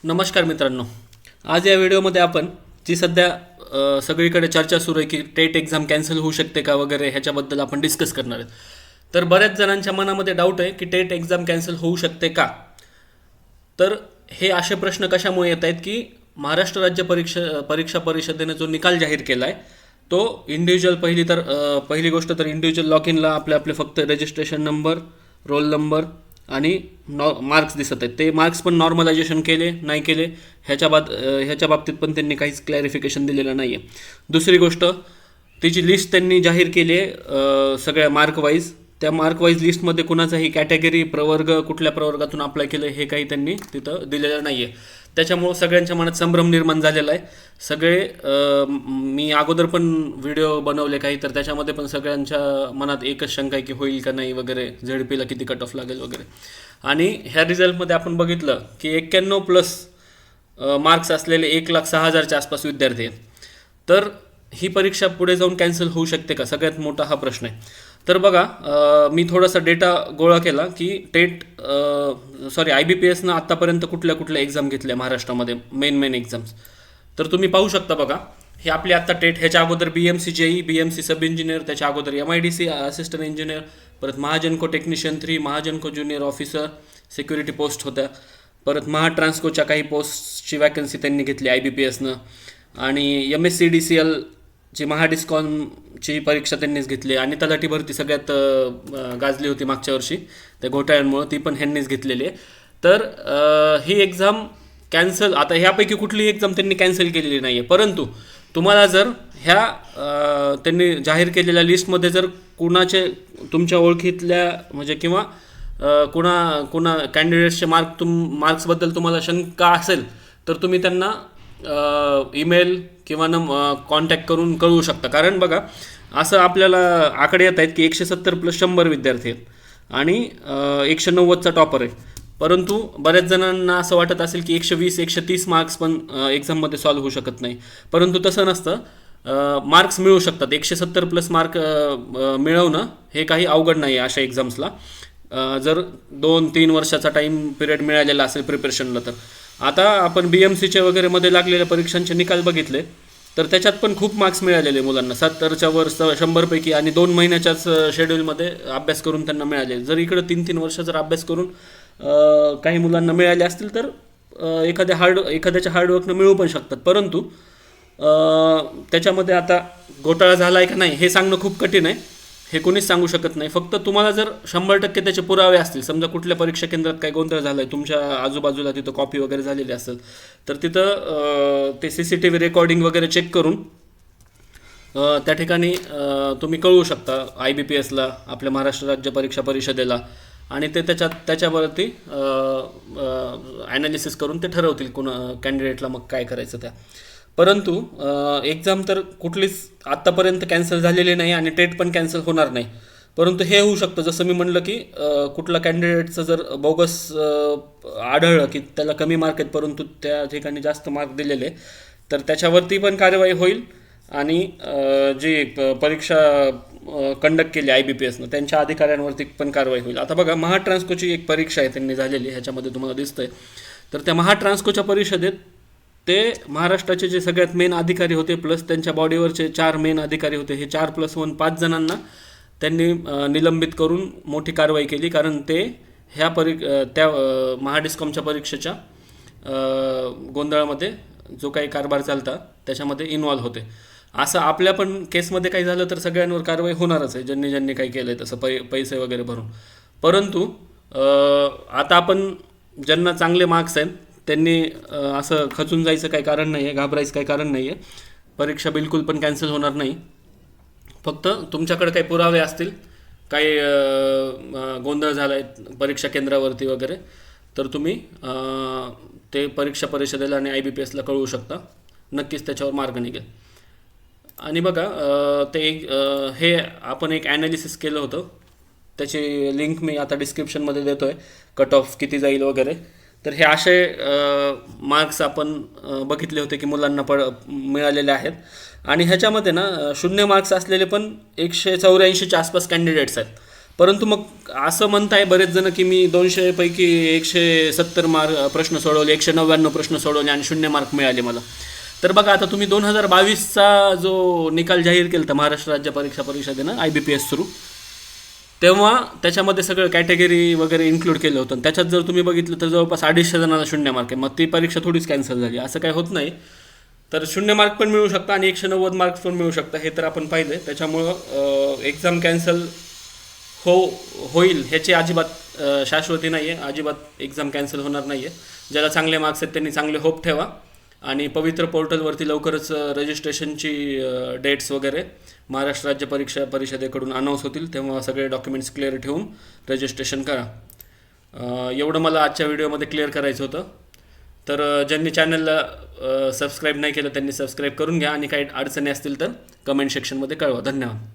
नमस्कार मित्रांनो. आज या व्हिडिओमध्ये आपण जी सध्या सगळीकडे चर्चा सुरू आहे की टेट एक्झाम कॅन्सल होऊ शकते का वगैरे ह्याच्याबद्दल आपण डिस्कस करणार आहेत. तर बऱ्याच जणांच्या मनामध्ये डाऊट आहे की टेट एक्झाम कॅन्सल होऊ शकते का. तर हे असे प्रश्न कशामुळे येत आहेत की महाराष्ट्र राज्य परीक्षा परिषदेने जो निकाल जाहीर केला आहे तो इंडिव्हिज्युअल पहिली गोष्ट तर इंडिव्हिज्युअल लॉग इनला आपले आपले फक्त रजिस्ट्रेशन नंबर, रोल नंबर आणि मार्क्स दिसत आहेत. ते मार्क्स पण नॉर्मलायझेशन केले नाही केले ह्याच्या बाबतीत पण त्यांनी काहीच क्लॅरिफिकेशन दिलेलं नाही आहे. दुसरी गोष्ट, तिची लिस्ट त्यांनी जाहीर केली आहे सगळ्या मार्क वाईज. त्या मार्क वाईज लिस्टमध्ये कुणाचाही कॅटेगरी प्रवर्ग कुठल्या प्रवर्गातून अप्लाय केलं हे काही त्यांनी तिथं दिलेलं नाही आहे. त्याच्यामुळं सगळ्यांच्या मनात संभ्रम निर्माण झालेला आहे. मी अगोदर पण व्हिडिओ बनवले काही, तर त्याच्यामध्ये पण सगळ्यांच्या मनात एकच शंका आहे की होईल का नाही वगैरे, झेडपीला किती कट ऑफ लागेल वगैरे. आणि ह्या रिझल्टमध्ये आपण बघितलं की 91+ मार्क्स असलेले 1,06,000च्या आसपास विद्यार्थी आहेत. तर ही परीक्षा पुढे जाऊन कॅन्सल होऊ शकते का, सगळ्यात मोठा हा प्रश्न आहे. तर बघा, मी थोडासा डेटा गोळा केला की IBPSनं आत्तापर्यंत कुठल्या कुठल्या एक्झाम घेतल्या महाराष्ट्रामध्ये, मेन एक्झाम्स. तर तुम्ही पाहू शकता बघा, हे आपली आत्ता टेट, ह्याच्या अगोदर BMC JEE, BMC सब इंजिनियर, त्याच्या अगोदर MIDC असिस्टंट इंजिनियर, परत Mahagenco technician 3, Mahagenco junior officer security post होत्या, परत महाट्रान्सकोच्या काही पोस्टची वॅकन्सी त्यांनी घेतली IBPSनं, आणि MSCDCL जी महाडिस्कॉनची परीक्षा त्यांनीच घेतली, आणि तलाठी भरती सगळ्यात गाजली होती मागच्या वर्षी त्या घोटाळ्यांमुळे, ती पण ह्यांनीच घेतलेली आहे. तर ही एक्झाम कॅन्सल, आता ह्यापैकी कुठलीही एक्झाम त्यांनी कॅन्सल केलेली नाही आहे. परंतु तुम्हाला जर ह्या त्यांनी जाहीर केलेल्या लिस्टमध्ये जर कुणाचे तुमच्या ओळखीतल्या म्हणजे किंवा कुणा कॅन्डिडेट्सचे मार्क्सबद्दल तुम्हाला शंका असेल तर तुम्ही त्यांना ईमेल किंवा कॉन्टॅक्ट करून कळवू शकता. कारण बघा, असं आपल्याला आकडे येत आहेत की 170+100 विद्यार्थी आहेत आणि 190चा टॉपर आहे. परंतु बऱ्याच जणांना असं वाटत असेल की 120-130 मार्क्स पण एक्झाममध्ये सॉल्व्ह होऊ शकत नाही. परंतु तसं नसतं. मार्क्स मिळू शकतात. 170+ मार्क मिळवणं हे काही अवघड नाही आहे अशा एक्झाम्सला, जर 2-3 वर्षाचा टाईम पिरियड मिळालेला असेल प्रिपरेशनला. तर आता आपण BMCच्या वगैरे मध्ये लागलेल्या परीक्षांचे निकाल बघितले तर त्याच्यात पण खूप मार्क्स मिळालेले मुलांना, 70च्या वर 100पैकी, आणि 2 महिन्याच्याच शेड्यूलमध्ये अभ्यास करून त्यांना मिळाले. जर इकडं 3-3 वर्ष जर अभ्यास करून काही मुलांना मिळाले असतील तर एखाद्याच्या हार्डवर्कनं मिळू पण शकतात. परंतु त्याच्यामध्ये आता घोटाळा झाला आहे का नाही हे सांगणं खूप कठीण आहे, हे कोणीच सांगू शकत नाही. फक्त तुम्हाला जर 100% त्याचे पुरावे असतील, समजा कुठल्या परीक्षा केंद्रात काही गोंधळ झाला आहे, तुमच्या आजूबाजूला तिथं कॉपी वगैरे झालेली असेल तर तिथं ते CCTV रेकॉर्डिंग वगैरे चेक करून त्या ठिकाणी तुम्ही कळवू शकता IBPSला, आपल्या महाराष्ट्र राज्य परीक्षा परिषदेला, आणि ते त्याच्यावरती ॲनालिसिस करून ते ठरवतील कॅन्डिडेटला मग काय करायचं त्या. परंतु एक्झाम तर कुठलीच आत्तापर्यंत कॅन्सल झालेली नाही आणि टेट पण कॅन्सल होणार नाही. परंतु हे होऊ शकतं, जसं मी म्हणलं की कुठला कॅन्डिडेटचं जर बोगस आढळलं की त्याला कमी मार्क आहेत परंतु त्या ठिकाणी जास्त मार्क दिलेले, तर त्याच्यावरती पण कार्यवाही होईल. आणि जी परीक्षा कंडक्ट केली IBPSनं त्यांच्या अधिकाऱ्यांवरती पण कारवाई होईल. आता बघा, महाट्रान्सकोची एक परीक्षा आहे त्यांनी झालेली, ह्याच्यामध्ये तुम्हाला दिसतंय. तर त्या महाट्रान्सकोच्या परिषदेत ते महाराष्ट्राचे जे सगळ्यात मेन अधिकारी होते प्लस त्यांच्या बॉडीवरचे 4 मेन अधिकारी होते, हे 4+1 5 जणांना त्यांनी निलंबित करून मोठी कारवाई केली. कारण ते त्या महाडिस्कॉमच्या परीक्षेच्या गोंधळामध्ये जो काही कारभार चालता त्याच्यामध्ये इन्व्हॉल्व्ह होते. असं आपल्या पण केसमध्ये काही झालं तर सगळ्यांवर कारवाई होणारच आहे, ज्यांनी काही केलं आहे तसं पैसे वगैरे भरून. परंतु आता आपण ज्यांना चांगले मार्क्स आहेत त्यांनी असं खचून जायचं काही कारण नाही आहे, घाबरायचं काही कारण नाही आहे. परीक्षा बिलकुल पण कॅन्सल होणार नाही. फक्त तुमच्याकडे काही पुरावे असतील, काही गोंधळ झाला आहे परीक्षा केंद्रावरती वगैरे, तर तुम्ही ते परीक्षा परिषदेला आणि IBPSला कळवू शकता. नक्कीच त्याच्यावर मार्ग निघेल. आणि बघा, हे आपण एक ॲनालिसिस केलं होतं, त्याची लिंक मी आता डिस्क्रिप्शनमध्ये देतो आहे, कट ऑफ किती जाईल वगैरे. तर हे असे मार्क्स आपण बघितले होते की मुलांना मिळालेले आहेत. आणि ह्याच्यामध्ये ना 0 मार्क्स असलेले पण 184च्या आसपास कॅन्डिडेट्स आहेत. परंतु मग असं म्हणताय बरेच जण की मी 200 पैकी 170 मार्क प्रश्न सोडवले, 199 प्रश्न सोडवले आणि 0 मार्क मिळाले मला. तर बघा आता तुम्ही 2022चा जो निकाल जाहीर केला होता महाराष्ट्र राज्य परीक्षा परिषदेनं IBPS थ्रू, तेव्हा त्याच्यामध्ये सगळं कॅटेगरी वगैरे इन्क्लूड केलं होतं. त्याच्यात जर तुम्ही बघितलं तर जवळपास 250 जणांना 0 मार्क आहे. मग ती परीक्षा थोडीच कॅन्सल झाली, असं काही होत नाही. तर 0 मार्क पण मिळू शकता आणि 190 मार्क्स पण मिळू शकता, हे तर आपण पाहिलं. त्याच्यामुळं एक्झाम कॅन्सल होईल ह्याची अजिबात शाश्वती नाही आहे. अजिबात एक्झाम कॅन्सल होणार नाही आहे. ज्याला चांगले मार्क्स आहेत त्यांनी चांगले होप ठेवा आणि पवित्र पोर्टलवरती लवकरच रजिस्ट्रेशनची डेट्स वगैरे महाराष्ट्र राज्य परीक्षा परिषदेकडून अनाऊन्स होतील, तेव्हा सगळे डॉक्युमेंट्स क्लिअर ठेवून रजिस्ट्रेशन करा. एवढं मला आजच्या व्हिडिओमध्ये क्लिअर करायचं होतं. तर ज्यांनी चॅनलला सबस्क्राईब नाही केलं त्यांनी सबस्क्राईब करून घ्या आणि काही अडचणी असतील तर कमेंट सेक्शनमध्ये कळवा. धन्यवाद.